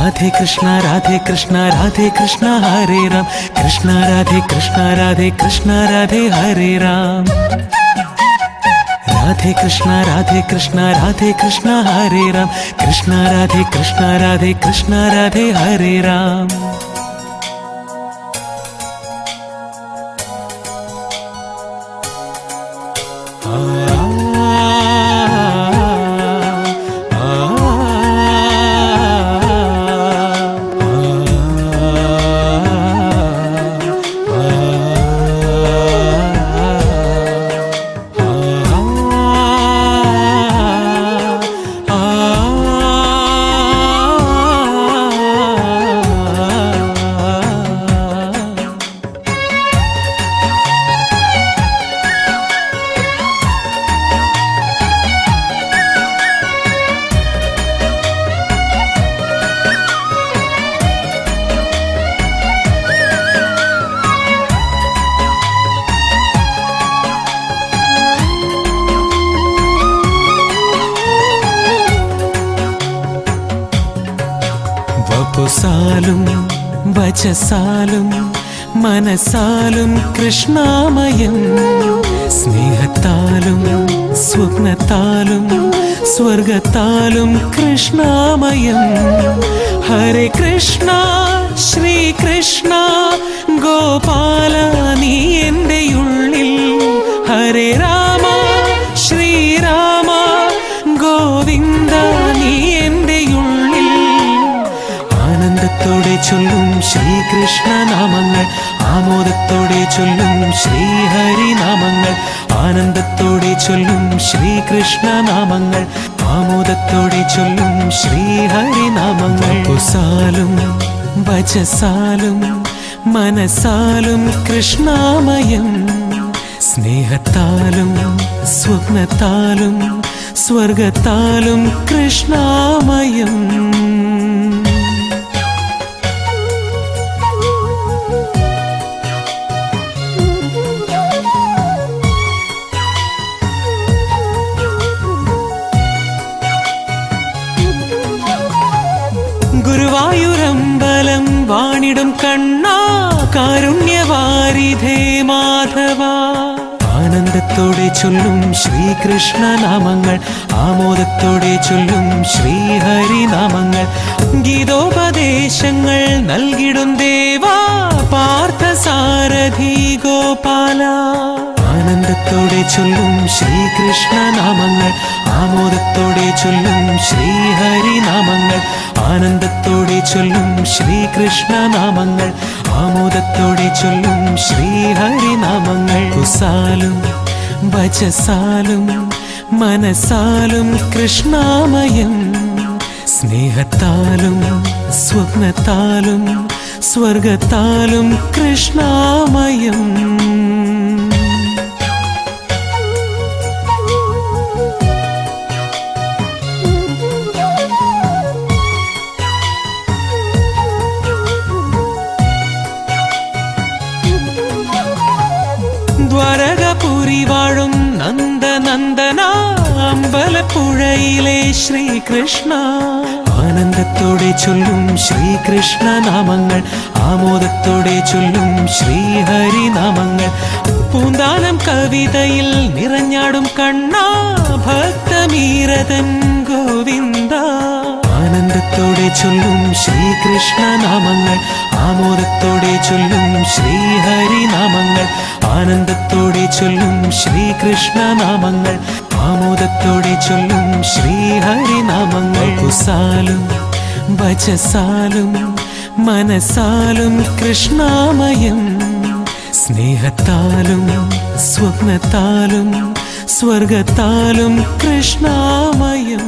राधे कृष्णा राधे कृष्णा राधे कृष्णा हरे राम कृष्णा राधे कृष्णा राधे कृष्णा राधे हरे राम राधे कृष्णा राधे कृष्णा राधे कृष्णा हरे राम कृष्णा राधे कृष्णा राधे कृष्णा राधे हरे राम വപുസാലും വചസാലും മനസാലും കൃഷ്ണാമയം സ്നേഹത്താലും സ്വപ്നത്താലും സ്വർഗത്താലും കൃഷ്ണാമയം ഹരേ കൃഷ്ണ ശ്രീകൃഷ്ണ ഗോപാല നീ എൻ്റെ ഉള്ളിൽ ഹരേ രാമ ശ്രീരാമ ഗോവിന്ദ നീ എൻ്റെ ഉള്ളിൽ ആനന്ദത്തോടെ ചൊല്ലും ശ്രീകൃഷ്ണ നാമങ്ങൾ ആമോദത്തോടെ ചൊല്ലും ശ്രീഹരി നാമങ്ങൾ ആനന്ദത്തോടെ ചൊല്ലും ശ്രീകൃഷ്ണ നാമങ്ങൾ ആമോദത്തോടെ ചൊല്ലും ശ്രീഹരി നാമങ്ങൾ വപുസാലും വചസാലും മനസാലും കൃഷ്ണാമയം സ്നേഹത്താലും സ്വപ്നത്താലും സ്വർഗത്താലും കൃഷ്ണാമയം ഗുരുവായൂരമ്പലം വാണിടും കണ്ണാ കാരുണ്യവാരിധേ മാധവ ആനന്ദത്തോടെ ചൊല്ലും ശ്രീകൃഷ്ണ നാമങ്ങൾ ആമോദത്തോടെ ചൊല്ലും ശ്രീഹരി നാമങ്ങൾ ഗീതോപദേശങ്ങൾ നൽകിടും ദേവാ പാർത്ഥസാരഥി ഗോപാല ആനന്ദത്തോടെ ചൊല്ലും ശ്രീകൃഷ്ണ നാമങ്ങൾ ആമോദത്തോടെ ചൊല്ലും ശ്രീഹരി നാമങ്ങൾ ആനന്ദത്തോടെ ചൊല്ലും ശ്രീകൃഷ്ണ നാമങ്ങൾ ആമോദത്തോടെ ചൊല്ലും ശ്രീഹരി നാമങ്ങൾ കുസാലും വചസാലും മനസാലും കൃഷ്ണാമയം സ്നേഹത്താലും സ്വപ്നത്താലും സ്വർഗത്താലും കൃഷ്ണാമയം ദ്വാരകപുരി വാഴും നന്ദനന്ദന അമ്പലപ്പുഴയിലെ ശ്രീകൃഷ്ണ ആനന്ദത്തോടെ ചൊല്ലും ശ്രീകൃഷ്ണ നാമങ്ങൾ ആമോദത്തോടെ ചൊല്ലും ശ്രീഹരി നാമങ്ങൾ പൂന്താനം കവിതയിൽ നിറഞ്ഞാടും കണ്ണാ ഭക്തമീരതൻ ഗോവിന്ദ ആനന്ദത്തോടെ ചൊല്ലും ശ്രീകൃഷ്ണ നാമങ്ങൾ ആമോദത്തോടെ ചൊല്ലും ശ്രീഹരി നാമങ്ങൾ ആനന്ദത്തോടെ ചൊല്ലും ശ്രീകൃഷ്ണ നാമങ്ങൾ ആമോദത്തോടെ ചൊല്ലും ശ്രീഹരി നാമങ്ങൾ കുസാലും വചസാലും മനസാലും കൃഷ്ണാമയം സ്നേഹത്താലും സ്വപ്നത്താലും സ്വർഗത്താലും കൃഷ്ണാമയം